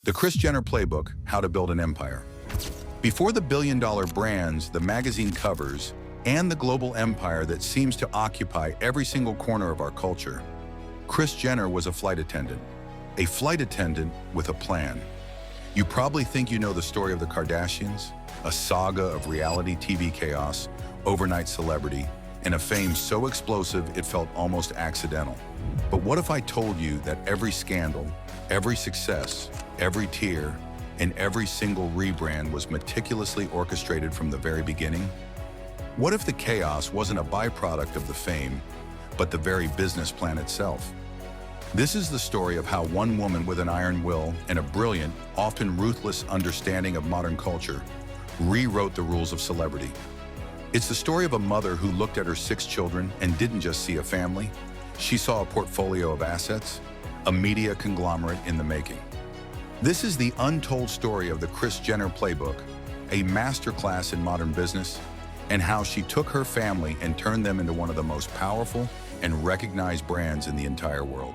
The Kris Jenner Playbook, How to Build an Empire. Before the billion-dollar brands, the magazine covers, and the global empire that seems to occupy every single corner of our culture, Kris Jenner was a flight attendant. A flight attendant with a plan. You probably think you know the story of the Kardashians, a saga of reality TV chaos, overnight celebrity, and a fame so explosive it felt almost accidental. But what if I told you that every scandal, every success, every tear, and every single rebrand was meticulously orchestrated from the very beginning? What if the chaos wasn't a byproduct of the fame, but the very business plan itself? This is the story of how one woman with an iron will and a brilliant, often ruthless understanding of modern culture rewrote the rules of celebrity. It's the story of a mother who looked at her 6 children and didn't just see a family. She saw a portfolio of assets, a media conglomerate in the making. This is the untold story of the Kris Jenner Playbook, a masterclass in modern business, and how she took her family and turned them into one of the most powerful and recognized brands in the entire world.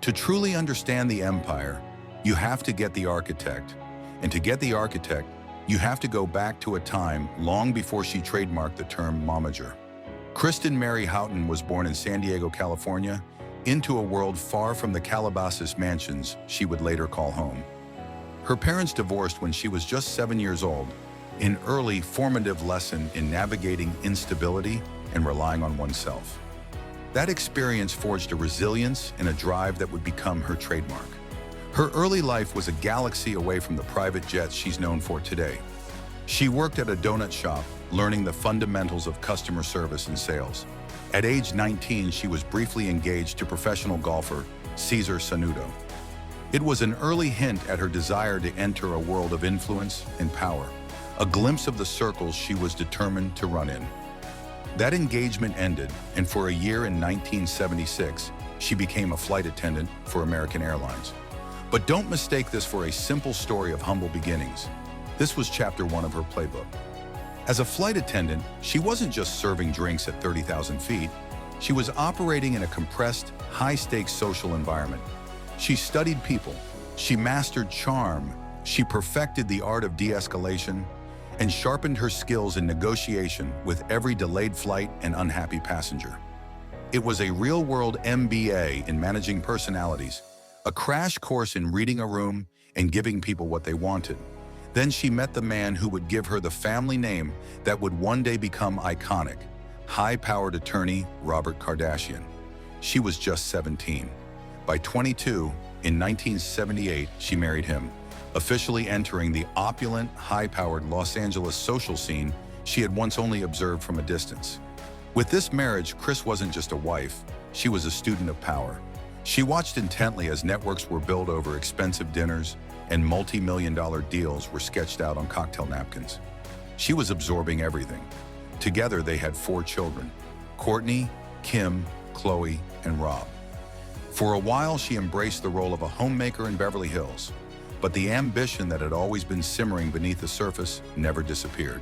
To truly understand the empire, you have to get the architect. And to get the architect, you have to go back to a time long before she trademarked the term momager. Kristen Mary Houghton was born in San Diego, California, into a world far from the Calabasas mansions she would later call home. Her parents divorced when she was just 7 years old, an early formative lesson in navigating instability and relying on oneself. That experience forged a resilience and a drive that would become her trademark. Her early life was a galaxy away from the private jets she's known for today. She worked at a donut shop, learning the fundamentals of customer service and sales. At age 19, she was briefly engaged to professional golfer Cesar Sanudo. It was an early hint at her desire to enter a world of influence and power, a glimpse of the circles she was determined to run in. That engagement ended, and for a year in 1976, she became a flight attendant for American Airlines. But don't mistake this for a simple story of humble beginnings. This was chapter 1 of her playbook. As a flight attendant, she wasn't just serving drinks at 30,000 feet. She was operating in a compressed, high-stakes social environment. She studied people. She mastered charm. She perfected the art of de-escalation and sharpened her skills in negotiation with every delayed flight and unhappy passenger. It was a real-world MBA in managing personalities, a crash course in reading a room and giving people what they wanted. Then she met the man who would give her the family name that would one day become iconic, high-powered attorney Robert Kardashian. She was just 17. By 22, in 1978, she married him, officially entering the opulent, high-powered Los Angeles social scene she had once only observed from a distance. With this marriage, Kris wasn't just a wife, she was a student of power. She watched intently as networks were built over expensive dinners and multi-million-dollar deals were sketched out on cocktail napkins. She was absorbing everything. Together, they had 4 children: Kourtney, Kim, Khloe, and Rob. For a while, she embraced the role of a homemaker in Beverly Hills, but the ambition that had always been simmering beneath the surface never disappeared.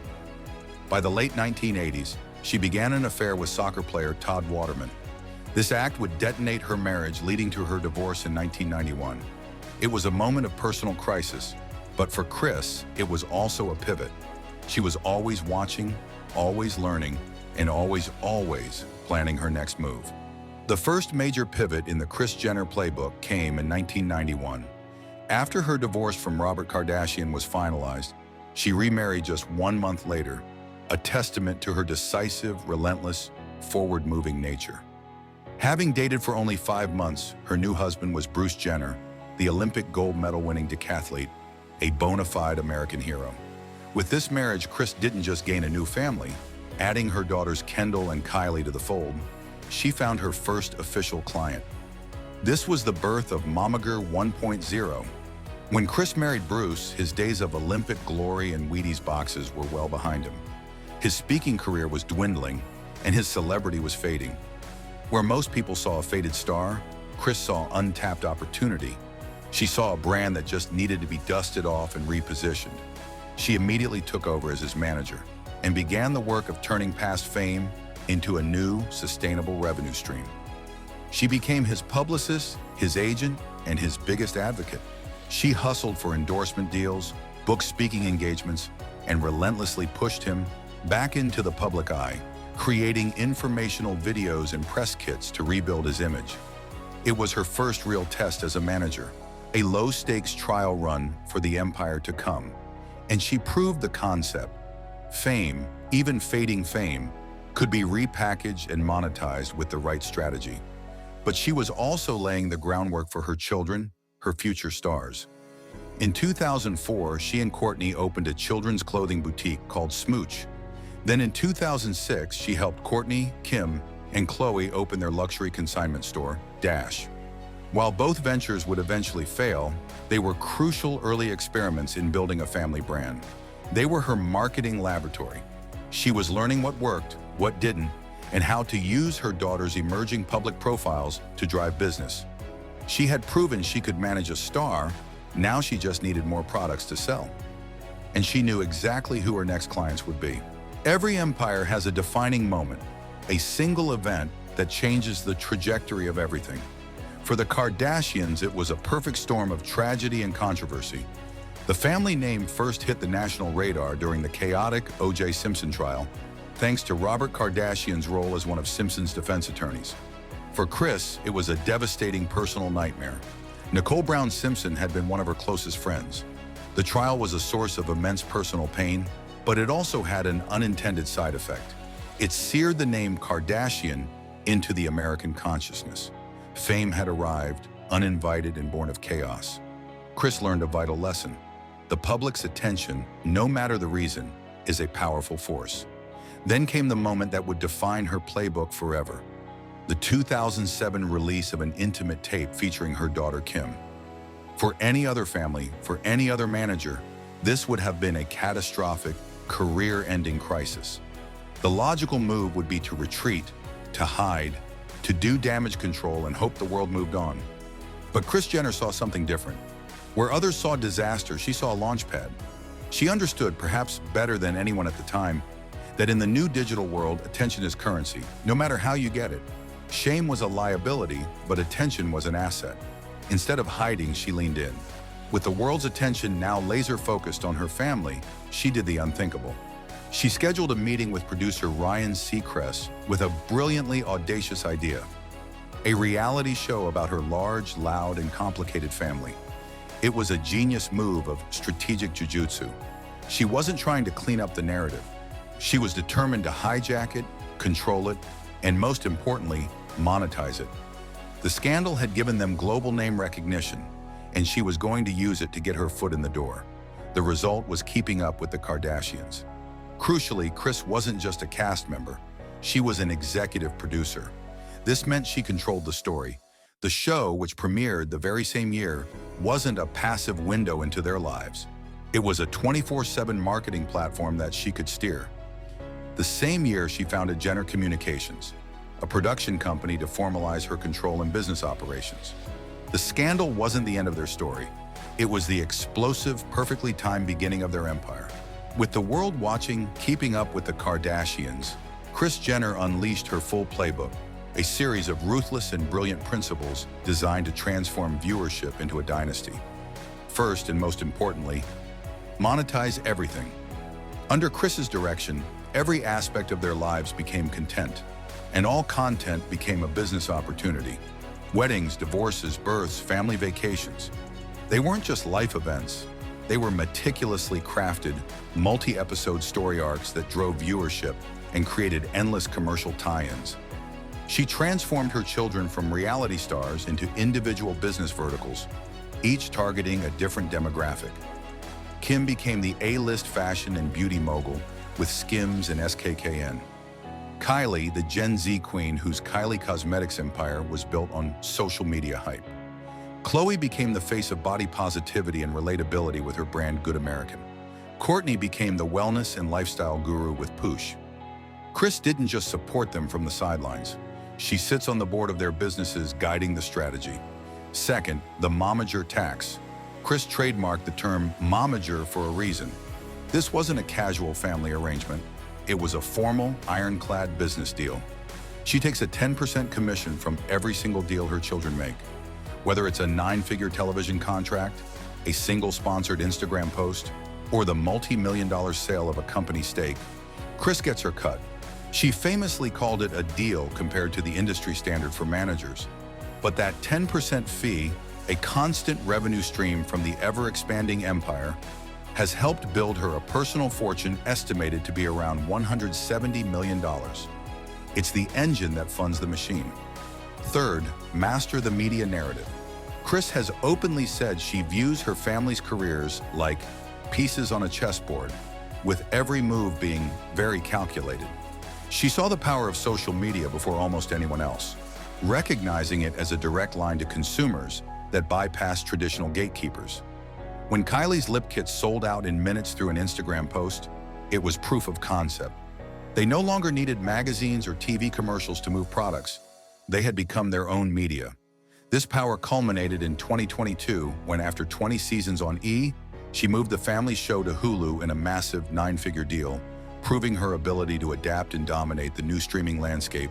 By the late 1980s, she began an affair with soccer player Todd Waterman. This act would detonate her marriage, leading to her divorce in 1991. It was a moment of personal crisis, but for Kris, it was also a pivot. She was always watching, always learning, and always planning her next move. The first major pivot in the Kris Jenner playbook came in 1991. After her divorce from Robert Kardashian was finalized, she remarried just 1 month later, a testament to her decisive, relentless, forward-moving nature. Having dated for only 5 months, her new husband was Bruce Jenner, the Olympic gold medal-winning decathlete, a bona fide American hero. With this marriage, Kris didn't just gain a new family. Adding her daughters Kendall and Kylie to the fold, she found her first official client. This was the birth of Momager 1.0. When Kris married Bruce, his days of Olympic glory and Wheaties boxes were well behind him. His speaking career was dwindling, and his celebrity was fading. Where most people saw a faded star, Kris saw untapped opportunity. She saw a brand that just needed to be dusted off and repositioned. She immediately took over as his manager and began the work of turning past fame into a new, sustainable revenue stream. She became his publicist, his agent, and his biggest advocate. She hustled for endorsement deals, book speaking engagements, and relentlessly pushed him back into the public eye, creating informational videos and press kits to rebuild his image. It was her first real test as a manager, a low-stakes trial run for the empire to come. And she proved the concept. Fame, even fading fame, could be repackaged and monetized with the right strategy. But she was also laying the groundwork for her children, her future stars. In 2004, she and Kourtney opened a children's clothing boutique called Smooch. Then in 2006, she helped Kourtney, Kim, and Khloe open their luxury consignment store, Dash. While both ventures would eventually fail, they were crucial early experiments in building a family brand. They were her marketing laboratory. She was learning what worked, what didn't, and how to use her daughter's emerging public profiles to drive business. She had proven she could manage a star. Now she just needed more products to sell. And she knew exactly who her next clients would be. Every empire has a defining moment, a single event that changes the trajectory of everything. For the Kardashians, it was a perfect storm of tragedy and controversy. The family name first hit the national radar during the chaotic OJ Simpson trial, thanks to Robert Kardashian's role as one of Simpson's defense attorneys. For Kris, it was a devastating personal nightmare. Nicole Brown Simpson had been one of her closest friends. The trial was a source of immense personal pain, but it also had an unintended side effect. It seared the name Kardashian into the American consciousness. Fame had arrived, uninvited and born of chaos. Kris learned a vital lesson. The public's attention, no matter the reason, is a powerful force. Then came the moment that would define her playbook forever. The 2007 release of an intimate tape featuring her daughter Kim. For any other family, for any other manager, this would have been a catastrophic, career-ending crisis. The logical move would be to retreat, to hide, to do damage control and hope the world moved on. But Kris Jenner saw something different. Where others saw disaster, she saw a launchpad. She understood, perhaps better than anyone at the time, that in the new digital world, attention is currency, no matter how you get it. Shame was a liability, but attention was an asset. Instead of hiding, she leaned in. With the world's attention now laser-focused on her family, she did the unthinkable. She scheduled a meeting with producer Ryan Seacrest with a brilliantly audacious idea. A reality show about her large, loud, and complicated family. It was a genius move of strategic jujutsu. She wasn't trying to clean up the narrative. She was determined to hijack it, control it, and most importantly, monetize it. The scandal had given them global name recognition, and she was going to use it to get her foot in the door. The result was keeping up with the Kardashians. Crucially, Kris wasn't just a cast member. She was an executive producer. This meant she controlled the story. The show, which premiered the very same year, wasn't a passive window into their lives. It was a 24/7 marketing platform that she could steer. The same year, she founded Jenner Communications, a production company to formalize her control in business operations. The scandal wasn't the end of their story. It was the explosive, perfectly timed beginning of their empire. With the world watching, keeping up with the Kardashians, Kris Jenner unleashed her full playbook, a series of ruthless and brilliant principles designed to transform viewership into a dynasty. First, and most importantly, monetize everything. Under Kris's direction, every aspect of their lives became content, and all content became a business opportunity. Weddings, divorces, births, family vacations. They weren't just life events. They were meticulously crafted, multi-episode story arcs that drove viewership and created endless commercial tie-ins. She transformed her children from reality stars into individual business verticals, each targeting a different demographic. Kim became the A-list fashion and beauty mogul with Skims and SKKN. Kylie, the Gen Z queen whose Kylie Cosmetics empire was built on social media hype. Khloe became the face of body positivity and relatability with her brand Good American. Kourtney became the wellness and lifestyle guru with Poosh. Kris didn't just support them from the sidelines. She sits on the board of their businesses, guiding the strategy. Second, the Momager Tax. Kris trademarked the term Momager for a reason. This wasn't a casual family arrangement. It was a formal, ironclad business deal. She takes a 10% commission from every single deal her children make. Whether it's a 9-figure television contract, a single sponsored Instagram post, or the multi-million-dollar sale of a company stake, Kris gets her cut. She famously called it a deal compared to the industry standard for managers. But that 10% fee, a constant revenue stream from the ever-expanding empire, has helped build her a personal fortune estimated to be around $170 million. It's the engine that funds the machine. Third, master the media narrative. Kris has openly said she views her family's careers like pieces on a chessboard, with every move being very calculated. She saw the power of social media before almost anyone else, recognizing it as a direct line to consumers that bypassed traditional gatekeepers. When Kylie's lip kits sold out in minutes through an Instagram post, it was proof of concept. They no longer needed magazines or TV commercials to move products. They had become their own media. This power culminated in 2022 when, after 20 seasons on E!, she moved the family show to Hulu in a massive 9-figure deal, proving her ability to adapt and dominate the new streaming landscape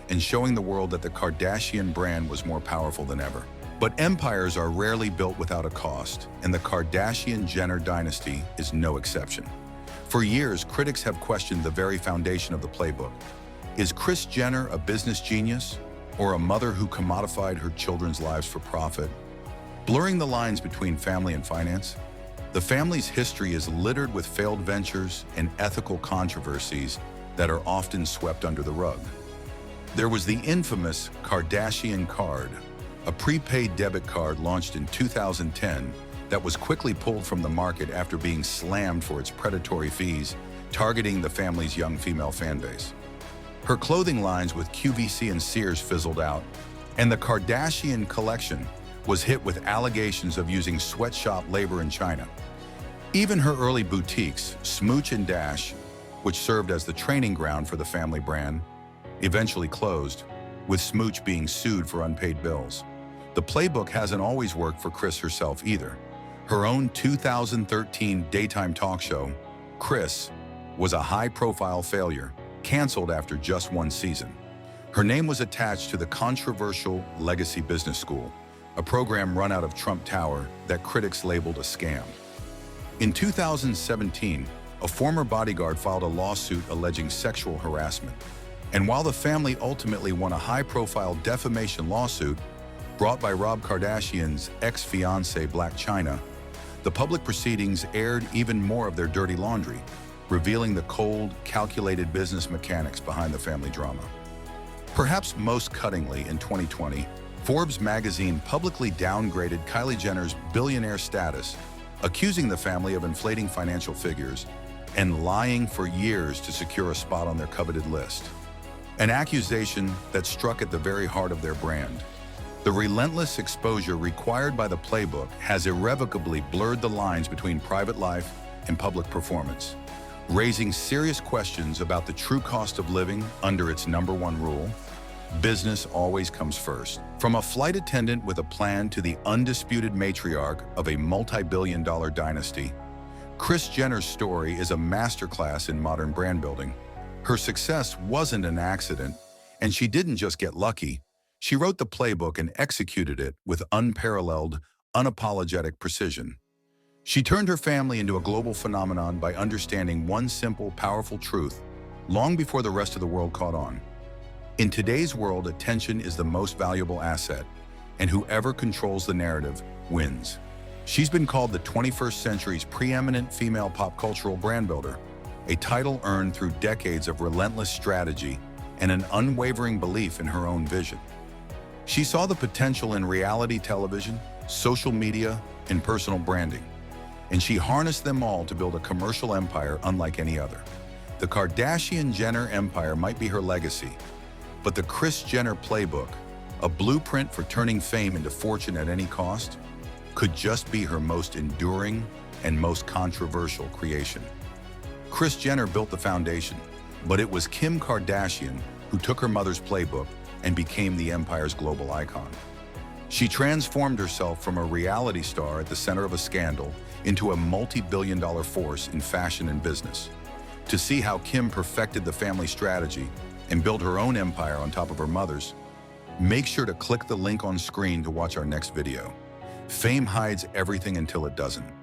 and showing the world that the Kardashian brand was more powerful than ever. But empires are rarely built without a cost, and the Kardashian-Jenner dynasty is no exception. For years, critics have questioned the very foundation of the Playbook. Is Kris Jenner a business genius, or a mother who commodified her children's lives for profit? Blurring the lines between family and finance, the family's history is littered with failed ventures and ethical controversies that are often swept under the rug. There was the infamous Kardashian card, a prepaid debit card launched in 2010 that was quickly pulled from the market after being slammed for its predatory fees, targeting the family's young female fan base. Her clothing lines with QVC and Sears fizzled out, and the Kardashian collection was hit with allegations of using sweatshop labor in China. Even her early boutiques, Smooch and Dash, which served as the training ground for the family brand, eventually closed, with Smooch being sued for unpaid bills. The Playbook hasn't always worked for Kris herself either. Her own 2013 daytime talk show, Kris, was a high-profile failure, canceled after just one season. Her name was attached to the controversial Legacy Business School, a program run out of Trump Tower that critics labeled a scam. In 2017, a former bodyguard filed a lawsuit alleging sexual harassment. And while the family ultimately won a high-profile defamation lawsuit brought by Robert Kardashian's ex-fiancée Blac Chyna, the public proceedings aired even more of their dirty laundry, revealing the cold, calculated business mechanics behind the family drama. Perhaps most cuttingly in 2020, Forbes magazine publicly downgraded Kylie Jenner's billionaire status, accusing the family of inflating financial figures and lying for years to secure a spot on their coveted list. An accusation that struck at the very heart of their brand. The relentless exposure required by the Playbook has irrevocably blurred the lines between private life and public performance, raising serious questions about the true cost of living under its #1 rule: business always comes first. From a flight attendant with a plan to the undisputed matriarch of a multi-billion-dollar dynasty, Kris Jenner's story is a masterclass in modern brand building. Her success wasn't an accident, and she didn't just get lucky. She wrote the Playbook and executed it with unparalleled, unapologetic precision. She turned her family into a global phenomenon by understanding one simple, powerful truth long before the rest of the world caught on. In today's world, attention is the most valuable asset, and whoever controls the narrative wins. She's been called the 21st century's preeminent female pop cultural brand builder, a title earned through decades of relentless strategy and an unwavering belief in her own vision. She saw the potential in reality television, social media, and personal branding, and she harnessed them all to build a commercial empire unlike any other. The Kardashian-Jenner empire might be her legacy, but the Kris Jenner Playbook, a blueprint for turning fame into fortune at any cost, could just be her most enduring and most controversial creation. Kris Jenner built the foundation, but it was Kim Kardashian who took her mother's Playbook and became the empire's global icon. She transformed herself from a reality star at the center of a scandal into a multi-billion-dollar force in fashion and business. To see how Kim perfected the family strategy and built her own empire on top of her mother's, make sure to click the link on screen to watch our next video. Fame hides everything until it doesn't.